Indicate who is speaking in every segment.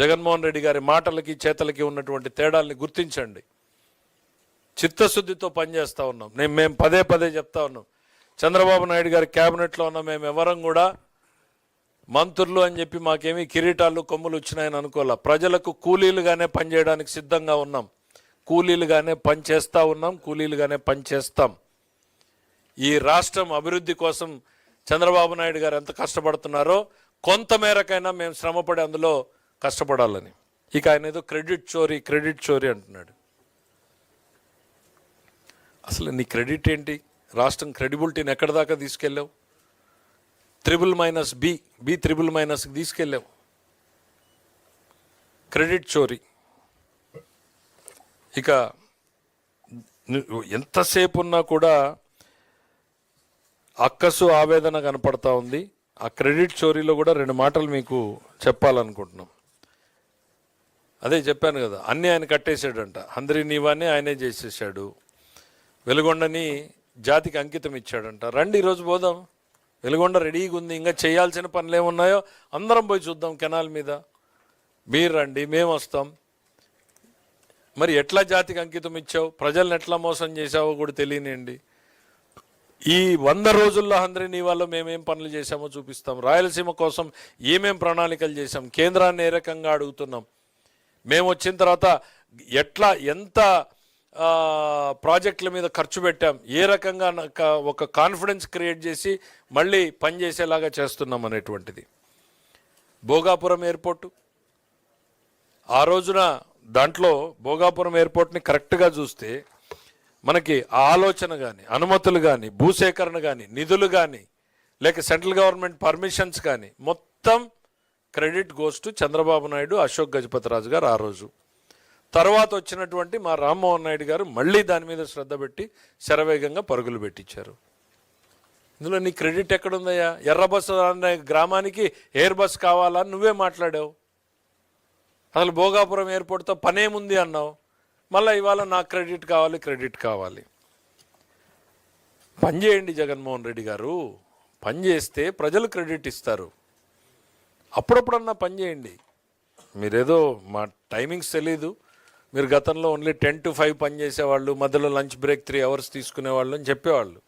Speaker 1: జగన్మోహన్ రెడ్డి గారి మాటలకి చేతలకి ఉన్నటువంటి తేడాల్ని గుర్తించండి. చిత్తశుద్ధితో పనిచేస్తూ ఉన్నాం. మేము పదే పదే చెప్తా ఉన్నాం. చంద్రబాబు నాయుడు గారి క్యాబినెట్లో ఉన్న మేము ఎవరం కూడా మంత్రులు అని చెప్పి మాకేమీ కిరీటాలు కొమ్ములు వచ్చినాయని అనుకోలే. ప్రజలకు కూలీలుగానే పనిచేయడానికి సిద్ధంగా ఉన్నాం. కూలీలుగానే పనిచేస్తూ ఉన్నాం. కూలీలుగానే పనిచేస్తాం. ఈ రాష్ట్రం అభివృద్ధి కోసం చంద్రబాబు నాయుడు గారు ఎంత కష్టపడుతున్నారో కొంతమేరకైనా మేము శ్రమపడి అందులో కష్టపడాలని. ఇక ఆయన ఏదో క్రెడిట్ చోరీ అంటున్నాడు. అసలు నీ క్రెడిట్ ఏంటి? రాష్ట్రం క్రెడిబిలిటీని ఎక్కడి దాకా తీసుకెళ్ళావు? బి త్రిబుల్-కి తీసుకెళ్ళావు. క్రెడిట్ చోరీ. ఇక ఎంతసేపు ఉన్నా కూడా అక్కసు ఆవేదన కనపడతా ఉంది. ఆ క్రెడిట్ చోరీలో కూడా 2 మాటలు మీకు చెప్పాలనుకుంటున్నాం. అదే చెప్పాను కదా, అన్నీ ఆయన కట్టేశాడంట. హంద్రీ నీవాన్ని ఆయనే చేసేసాడు. వెలుగొండని జాతికి అంకితం ఇచ్చాడంట. రండి ఈరోజు పోదాం. వెలుగొండ రెడీగా ఉంది. ఇంకా చేయాల్సిన పనులు ఏమున్నాయో అందరం పోయి చూద్దాం కెనాల్ మీద. మీరు రండి, మేము వస్తాం. మరి ఎట్లా జాతికి అంకితం ఇచ్చావు, ప్రజల్ని ఎట్లా మోసం చేసావో కూడా తెలియనియండి. ఈ 100 రోజుల్లో హంద్రీ నీవాలో మేమేం పనులు చేశామో చూపిస్తాం. రాయలసీమ కోసం ఏమేం ప్రణాళికలు చేశాం, కేంద్రాన్ని ఏ రకంగా అడుగుతున్నాం, మేము వచ్చిన తర్వాత ఎంత ప్రాజెక్టుల మీద ఖర్చు పెట్టాం, ఏ రకంగా ఒక కాన్ఫిడెన్స్ క్రియేట్ చేసి మళ్ళీ పనిచేసేలాగా చేస్తున్నాం అనేటువంటిది. భోగాపురం ఎయిర్పోర్టు ఆ రోజున దాంట్లో భోగాపురం ఎయిర్పోర్ట్ని కరెక్ట్గా చూస్తే మనకి ఆ ఆలోచన కానీ, అనుమతులు కానీ, భూసేకరణ కానీ, నిధులు కానీ, లేక సెంట్రల్ గవర్నమెంట్ పర్మిషన్స్ కానీ మొత్తం credit goes to Chandrababu Naidu, Ashok Gajapathiraju గారు ఆ రోజు. తర్వాత వచ్చినటువంటి మా రామ్మోహన్ నాయుడు గారు మళ్ళీ దాని మీద శ్రద్ధ పెట్టి శరవేగంగా పరుగులు పెట్టించారు. ఇందులో నీ క్రెడిట్ ఎక్కడుందయ్యా? ఎర్ర బస్సు అనే గ్రామానికి ఎయిర్ బస్ కావాలని నువ్వే మాట్లాడావు. అసలు భోగాపురం ఎయిర్పోర్ట్తో పనేముంది అన్నావు. మళ్ళీ ఇవాళ నాకు క్రెడిట్ కావాలి. పని చేయండి జగన్మోహన్ రెడ్డి గారు. పని చేస్తే ప్రజలు క్రెడిట్ ఇస్తారు. అప్పుడప్పుడన్నా పని చేయండి. మీరేదో మా టైమింగ్స్ తెలీదు. మీరు గతంలో ఓన్లీ 10 to 5 పని చేసేవాళ్ళు, మధ్యలో లంచ్ బ్రేక్ 3 hours తీసుకునేవాళ్ళు అని చెప్పేవాళ్ళు.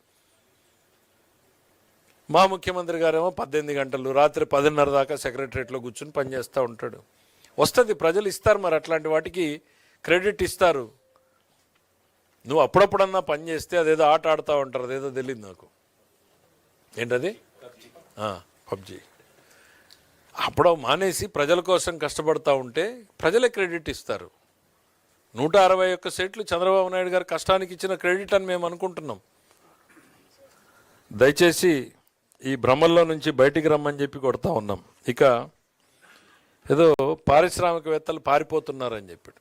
Speaker 1: మా ముఖ్యమంత్రి గారేమో 18 గంటలు, రాత్రి 10:30 దాకా సెక్రటరియట్లో కూర్చుని పనిచేస్తూ ఉంటాడు. వస్తుంది, ప్రజలు ఇస్తారు. మరి అట్లాంటి వాటికి క్రెడిట్ ఇస్తారు. నువ్వు అప్పుడప్పుడన్నా పని చేస్తే అదేదో ఆట ఆడుతూ ఉంటారు, అదేదో తెలియదు నాకు. ఏంటది? పబ్జీ. అప్పుడు మానేసి ప్రజల కోసం కష్టపడతా ఉంటే ప్రజలే క్రెడిట్ ఇస్తారు. 161 సీట్లు చంద్రబాబు నాయుడు గారు కష్టానికి ఇచ్చిన క్రెడిట్ అని మేము అనుకుంటున్నాం. దయచేసి ఈ భ్రమల్లో నుంచి బయటికి రమ్మని చెప్పి కొడతా ఉన్నాం. ఇక ఏదో పారిశ్రామికవేత్తలు పారిపోతున్నారని చెప్పాడు.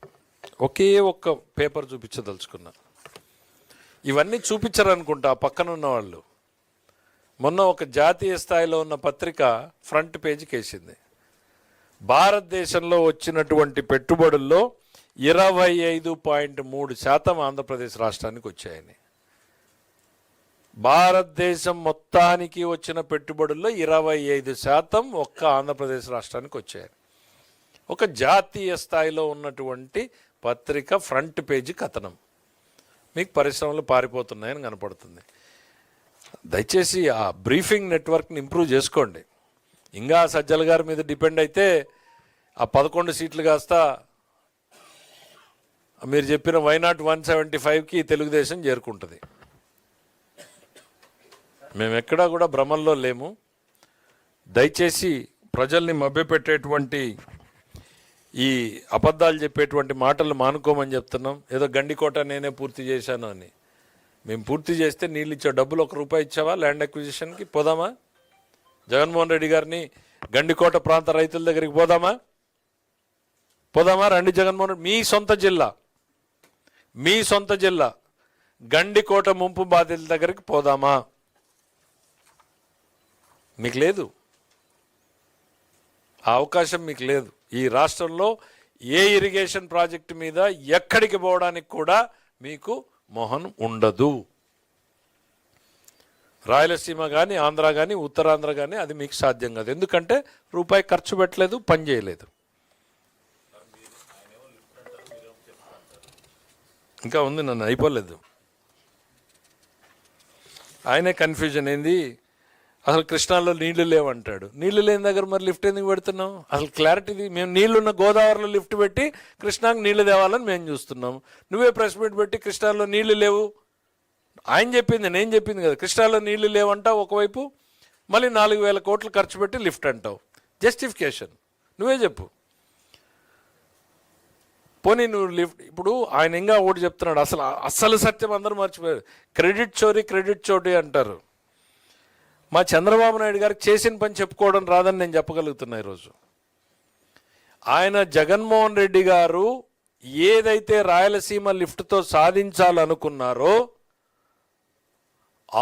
Speaker 1: ఒకే ఒక్క పేపర్ చూపించదలుచుకున్నా. ఇవన్నీ చూపించరనుకుంటా ఆ పక్కన ఉన్న వాళ్ళు. మొన్న ఒక జాతీయ స్థాయిలో ఉన్న పత్రిక ఫ్రంట్ పేజీకి వేసింది. భారతదేశంలో వచ్చినటువంటి పెట్టుబడుల్లో 25.3% ఆంధ్రప్రదేశ్ రాష్ట్రానికి వచ్చాయని. భారతదేశం మొత్తానికి వచ్చిన పెట్టుబడుల్లో 25% ఒక్క ఆంధ్రప్రదేశ్ రాష్ట్రానికి వచ్చాయని ఒక జాతీయ స్థాయిలో ఉన్నటువంటి పత్రిక ఫ్రంట్ పేజీ కథనం. మీకు పరిశ్రమలు పారిపోతున్నాయని కనపడుతుంది. దయచేసి ఆ బ్రీఫింగ్ నెట్వర్క్ని ఇంప్రూవ్ చేసుకోండి. ఇంకా సజ్జల గారి మీద డిపెండ్ అయితే ఆ 11 సీట్లు కాస్త మీరు చెప్పిన వైనాట్ 175కి తెలుగుదేశం చేరుకుంటుంది. మేము ఎక్కడా కూడా భ్రమల్లో లేము. దయచేసి ప్రజల్ని మభ్యపెట్టేటువంటి ఈ అబద్ధాలు చెప్పేటువంటి మాటలు మానుకోమని చెప్తున్నాం. ఏదో గండికోట నేనే పూర్తి చేశాను అని. మేము పూర్తి చేస్తే నీళ్ళు ఇచ్చే డబ్బులు ₹1 ఇచ్చావా ల్యాండ్ అక్విజిషన్కి? పోదామా? జగన్మోహన్ రెడ్డి గారిని గండికోట ప్రాంత రైతుల దగ్గరికి పోదామా? రండి. జగన్మోహన్ రెడ్డి మీ సొంత జిల్లా గండికోట ముంపు బాధితుల దగ్గరికి పోదామా? మీకు లేదు, ఆ అవకాశం మీకు లేదు. ఈ రాష్ట్రంలో ఏ ఇరిగేషన్ ప్రాజెక్టు మీద ఎక్కడికి పోవడానికి కూడా మీకు మొహం ఉండదు. రాయలసీమ కానీ, ఆంధ్ర కానీ, ఉత్తరాంధ్ర కానీ అది మీకు సాధ్యం కాదు. ఎందుకంటే ₹1 ఖర్చు పెట్టలేదు, పని చేయలేదు. ఇంకా ఉంది, నన్ను అయిపోలేదు. ఆయనే కన్ఫ్యూజన్ ఏంది, అసలు కృష్ణాలో నీళ్లు లేవంటాడు. నీళ్లు లేని దగ్గర మరి లిఫ్ట్ ఎందుకు పెడుతున్నాం? అసలు క్లారిటీది. మేము నీళ్లున్న గోదావరిలో లిఫ్ట్ పెట్టి కృష్ణాకి నీళ్లు తేవాలని మేము చూస్తున్నాం. నువ్వే ప్రెస్ మీట్ పెట్టి కృష్ణాలో నీళ్లు లేవు, ఆయన చెప్పింది నేను చెప్పింది కదా, కృష్ణాలో నీళ్లు లేవంటావు ఒకవైపు, మళ్ళీ 4,000 కోట్లు ఖర్చు పెట్టి లిఫ్ట్ అంటావు. జస్టిఫికేషన్ నువ్వే చెప్పు. పోనీ నువ్వు లిఫ్ట్, ఇప్పుడు ఆయన ఇంకా ఒకటి చెప్తున్నాడు, అసలు సత్యం అందరూ మర్చిపోయారు. క్రెడిట్ చోరీ అంటారు. మా చంద్రబాబు నాయుడు గారికి చేసిన పని చెప్పుకోవడం రాదని నేను చెప్పగలుగుతున్నా ఈరోజు. ఆయన జగన్మోహన్ రెడ్డి గారు ఏదైతే రాయలసీమ లిఫ్ట్తో సాధించాలనుకున్నారో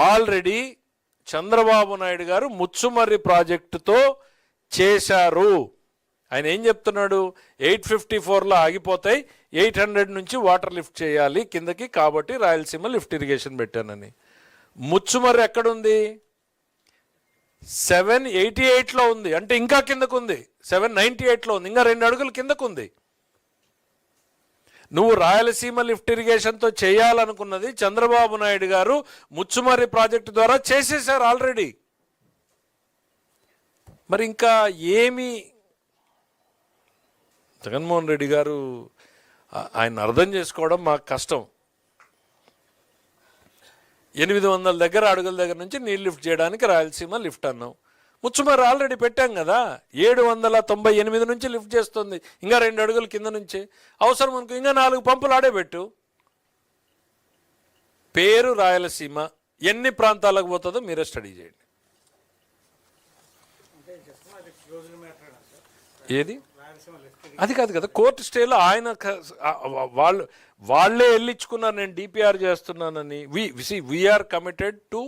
Speaker 1: ఆల్రెడీ చంద్రబాబు నాయుడు గారు ముచ్చుమర్రి ప్రాజెక్టుతో చేశారు. ఆయన ఏం చెప్తున్నాడు, 854లో ఆగిపోతాయి, 800 నుంచి వాటర్ లిఫ్ట్ చేయాలి కిందకి, కాబట్టి రాయలసీమ లిఫ్ట్ ఇరిగేషన్ పెట్టానని. ముచ్చుమర్రి ఎక్కడుంది? 788లో ఉంది, అంటే ఇంకా కిందకు ఉంది. 798లో ఉంది, ఇంకా 2 అడుగులు కిందకు ఉంది. నువ్వు రాయలసీమ లిఫ్ట్ ఇరిగేషన్తో చేయాలనుకున్నది చంద్రబాబు నాయుడు గారు ముచ్చుమర్రి ప్రాజెక్టు ద్వారా చేసేశారు ఆల్రెడీ. మరి ఇంకా ఏమి జగన్మోహన్ రెడ్డి గారు ఆయన అర్థం చేసుకోవడం మాకు కష్టం. 800 అడుగుల దగ్గర నుంచి నీళ్ళు లిఫ్ట్ చేయడానికి రాయలసీమ లిఫ్ట్ అన్నాం. ముచ్చుమర్రి ఆల్రెడీ పెట్టాం కదా, 798 నుంచి లిఫ్ట్ చేస్తుంది, ఇంకా 2 అడుగుల కింద నుంచి. అవసరం అనుకో ఇంకా 4 పంపులు ఆడే పెట్టు. పేరు రాయలసీమ, ఎన్ని ప్రాంతాలకు పోతుందో మీరే స్టడీ చేయండి. ఏది అది కాదు కదా, కోర్టు స్టేలో ఆయన వాళ్ళే వెళ్ళించుకున్నారు, నేను డిపిఆర్ చేస్తున్నానని. వీఆర్ కమిటెడ్ టు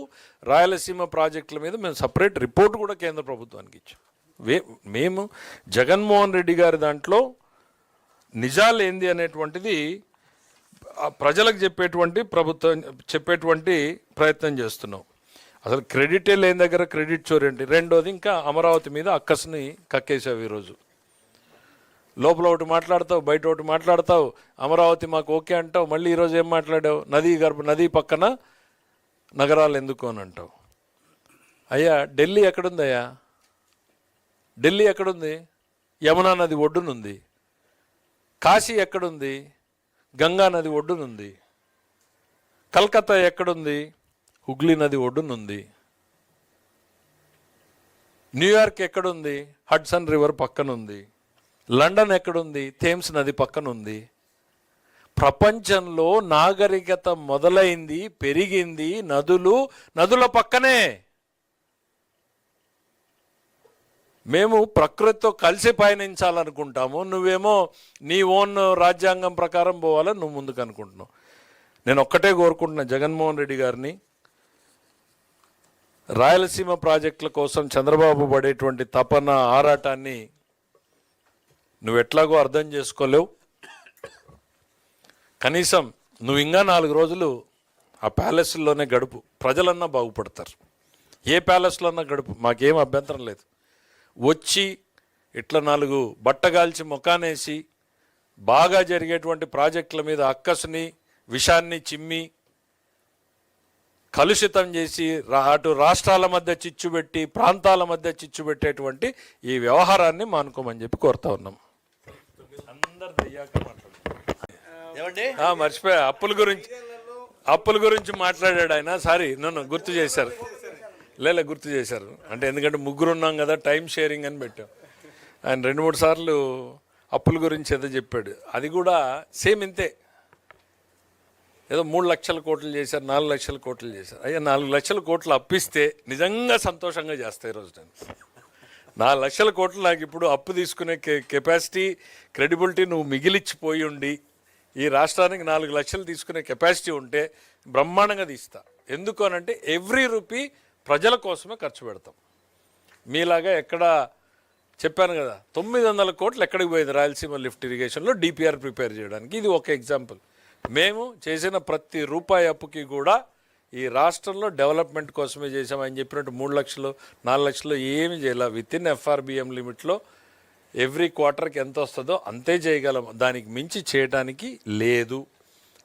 Speaker 1: రాయలసీమ ప్రాజెక్టుల మీద మేము సపరేట్ రిపోర్ట్ కూడా కేంద్ర ప్రభుత్వానికి ఇచ్చాం. మేము జగన్మోహన్ రెడ్డి గారి దాంట్లో నిజాలు ఏంది అనేటువంటిది ప్రజలకు చెప్పేటువంటి ప్రయత్నం చేస్తున్నాం. అసలు క్రెడిటే లేని దగ్గర క్రెడిట్ చోరీ ఏంటి? రెండోది, ఇంకా అమరావతి మీద అక్కస్ని కక్కేసావు ఈరోజు. లోపల ఒకటి మాట్లాడతావు, బయట ఒకటి మాట్లాడతావు, అమరావతి మాకు ఓకే అంటావు, మళ్ళీ ఈరోజు ఏం మాట్లాడావు, నదీ పక్కన నగరాలు ఎందుకు అని అంటావు. అయ్యా ఢిల్లీ ఎక్కడుందయ్యా? ఢిల్లీ ఎక్కడుంది? యమునా నది ఒడ్డునుంది. కాశీ ఎక్కడుంది? గంగా నది ఒడ్డునుంది. కలకత్తా ఎక్కడుంది? హుగ్లీ నది ఒడ్డునుంది. న్యూయార్క్ ఎక్కడుంది? హడ్సన్ రివర్ పక్కనుంది. లండన్ ఎక్కడుంది? థేమ్స్ నది పక్కనుంది. ప్రపంచంలో నాగరికత మొదలైంది, పెరిగింది నదుల పక్కనే. మేము ప్రకృతితో కలిసి పయనించాలనుకుంటాము, నువ్వేమో నీ ఓన్ రాజ్యాంగం ప్రకారం పోవాలని నువ్వు ముందుకు అనుకుంటున్నావు. నేను ఒక్కటే కోరుకుంటున్నా జగన్మోహన్ రెడ్డి గారిని, రాయలసీమ ప్రాజెక్టుల కోసం చంద్రబాబు పడేటువంటి తపన, ఆరాటాన్ని నువ్వు ఎట్లాగో అర్థం చేసుకోలేవు. కనీసం నువ్వు ఇంకా 4 రోజులు ఆ ప్యాలెస్లోనే గడుపు, ప్రజలన్నా బాగుపడతారు. ఏ ప్యాలెస్లో అన్నా గడుపు, మాకేం అభ్యంతరం లేదు. వచ్చి ఇట్లా 4 బట్టగాల్చి ముఖానేసి బాగా జరిగేటువంటి ప్రాజెక్టుల మీద అక్కసుని, విషాన్ని చిమ్మి కలుషితం చేసి అటు రాష్ట్రాల మధ్య చిచ్చుపెట్టి, ప్రాంతాల మధ్య చిచ్చుపెట్టేటువంటి ఈ వ్యవహారాన్ని మానుకోమని చెప్పి కోరుతా ఉన్నాం. మర్చిపోయా, అప్పుల గురించి మాట్లాడాడు ఆయన. సారీ, నన్ను గుర్తు చేశారు. గుర్తు చేశారు అంటే, ఎందుకంటే 3 ఉన్నాం కదా, టైం షేరింగ్ అని పెట్టాం. ఆయన 2-3 సార్లు అప్పుల గురించి ఏదో చెప్పాడు. అది కూడా సేమ్ ఇంతే, ఏదో 3 లక్షల కోట్లు చేశారు, 4 లక్షల కోట్లు చేశారు. అయ్యా 4 లక్షల కోట్లు అప్పిస్తే నిజంగా సంతోషంగా చేస్తాయి. ఈరోజు నేను 4 లక్షల కోట్లు నాకు ఇప్పుడు అప్పు తీసుకునే కెపాసిటీ, క్రెడిబిలిటీ నువ్వు మిగిలిచ్చిపోయి ఉండి ఈ రాష్ట్రానికి 4 లక్షలు తీసుకునే కెపాసిటీ ఉంటే బ్రహ్మాండంగా తీస్తా. ఎందుకు అనంటే ఎవ్రీ రూపీ ప్రజల కోసమే ఖర్చు పెడతాం. మీలాగా ఎక్కడ చెప్పాను కదా, 900 కోట్లు ఎక్కడికి పోయింది రాయలసీమ లిఫ్ట్ ఇరిగేషన్లో డిపిఆర్ ప్రిపేర్ చేయడానికి. ఇది ఒక ఎగ్జాంపుల్. మేము చేసిన ప్రతి రూపాయి అప్పుకి కూడా ఈ రాష్ట్రంలో డెవలప్మెంట్ కోసమే చేసామని చెప్పినట్టు 3 లక్షలు 4 లక్షలు ఏమి చేయాలి. విత్-ఇన్ ఎఫ్ఆర్బిఎం లిమిట్లో ఎవ్రీ క్వార్టర్కి ఎంత వస్తుందో అంతే చేయగలం, దానికి మించి చేయడానికి లేదు.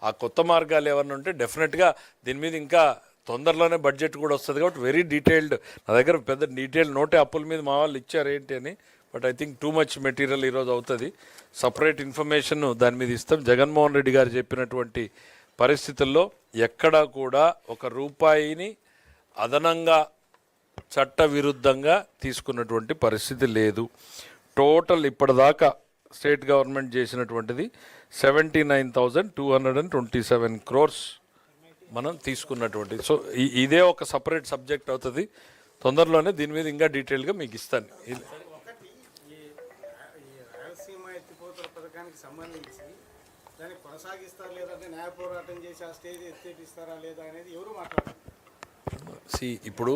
Speaker 1: ఆ కొత్త మార్గాలు ఏమన్నా ఉంటే డెఫినెట్గా దీని మీద ఇంకా తొందరలోనే బడ్జెట్ కూడా వస్తుంది కాబట్టి వెరీ డీటెయిల్డ్, నా దగ్గర పెద్ద డీటెయిల్ నోటే అప్పుల మీద మా వాళ్ళు ఇచ్చారు ఏంటి అని. But I think too much material ఈరోజు అవుతుంది. సపరేట్ ఇన్ఫర్మేషన్ దాని మీద ఇస్తాం. జగన్మోహన్ రెడ్డి గారు చెప్పినటువంటి పరిస్థితుల్లో ఎక్కడా కూడా ఒక రూపాయిని అదనంగా చట్ట విరుద్ధంగా తీసుకున్నటువంటి పరిస్థితి లేదు. టోటల్ ఇప్పటిదాకా స్టేట్ గవర్నమెంట్ చేసినటువంటిది 79,227 crores మనం తీసుకున్నటువంటిది. సో ఇదే ఒక సపరేట్ సబ్జెక్ట్ అవుతుంది. తొందరలోనే దీని మీద ఇంకా డీటెయిల్గా మీకు ఇస్తాను.
Speaker 2: సంబంధించి దాన్ని కొనసాగిస్తారా లేదా, న్యాయ పోరాటం చేసి ఆ స్టేజ్ ఎత్తేపిస్తారా లేదా అనేది ఎవరు మాట్లాడారు.
Speaker 1: ఇప్పుడు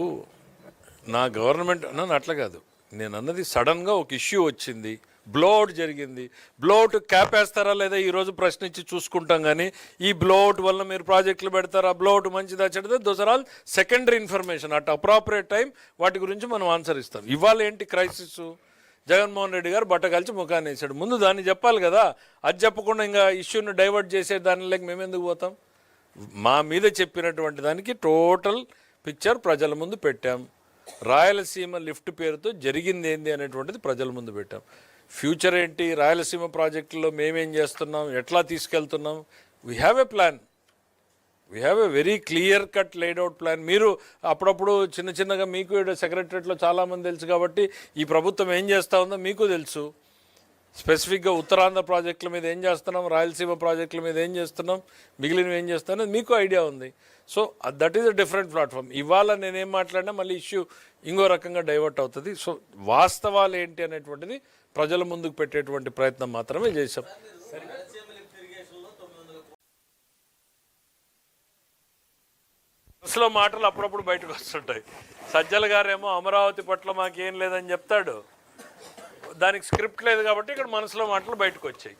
Speaker 1: నా గవర్నమెంట్ నన్ను అట్లా కాదు, నేను అన్నది సడన్గా ఒక ఇష్యూ వచ్చింది, బ్లోఅవుట్ జరిగింది. బ్లోఅవుట్ క్యాప్ వేస్తారా లేదా ఈరోజు ప్రశ్నించి చూసుకుంటాం. కానీ ఈ బ్లోఅవుట్ వల్ల మీరు ప్రాజెక్టులు పెడతారా, బ్లోఅవుట్ మంచిదా చెడ్డదా, those are all secondary information. At appropriate time వాటి గురించి మనం ఆన్సర్ ఇస్తాం. ఇవాళ ఏంటి క్రైసిస్, జగన్మోహన్ రెడ్డి గారు బట్ట కలిసి ముఖాన్ని వేసాడు. ముందు దాన్ని చెప్పాలి కదా. అది చెప్పకుండా ఇంకా ఇష్యూని డైవర్ట్ చేసే దానిలోకి మేము ఎందుకు పోతాం. మా మీద చెప్పినటువంటి దానికి టోటల్ పిక్చర్ ప్రజల ముందు పెట్టాం. రాయలసీమ లిఫ్ట్ పేరుతో జరిగింది ఏంది అనేటువంటిది ప్రజల ముందు పెట్టాం. ఫ్యూచర్ ఏంటి, రాయలసీమ ప్రాజెక్టులో మేమేం చేస్తున్నాం, ఎట్లా తీసుకెళ్తున్నాం, we have a plan. We have a very clear cut laid out plan. మీరు అప్పుడప్పుడు చిన్న చిన్నగా మీకు సెక్రటరియట్లో చాలామంది తెలుసు కాబట్టి ఈ ప్రభుత్వం ఏం చేస్తూ ఉందో మీకు తెలుసు. స్పెసిఫిక్గా ఉత్తరాంధ్ర ప్రాజెక్టుల మీద ఏం చేస్తున్నాం, రాయలసీమ ప్రాజెక్టుల మీద ఏం చేస్తున్నాం, మిగిలినవి ఏం చేస్తున్నాం మీకు ఐడియా ఉంది. So that is a different platform. ఇవాళ నేనేం మాట్లాడినా మళ్ళీ ఇష్యూ ఇంకో రకంగా డైవర్ట్ అవుతుంది. సో వాస్తవాలు ఏంటి అనేటువంటిది ప్రజల ముందుకు పెట్టేటువంటి ప్రయత్నం మాత్రమే చేశాం. మనసులో మాటలు అప్పుడప్పుడు బయటకు వస్తుంటాయి. సజ్జల గారేమో అమరావతి పట్ల మాకేం లేదని చెప్తాడు, దానికి స్క్రిప్ట్ లేదు కాబట్టి ఇక్కడ మనసులో మాటలు బయటకు వచ్చాయి.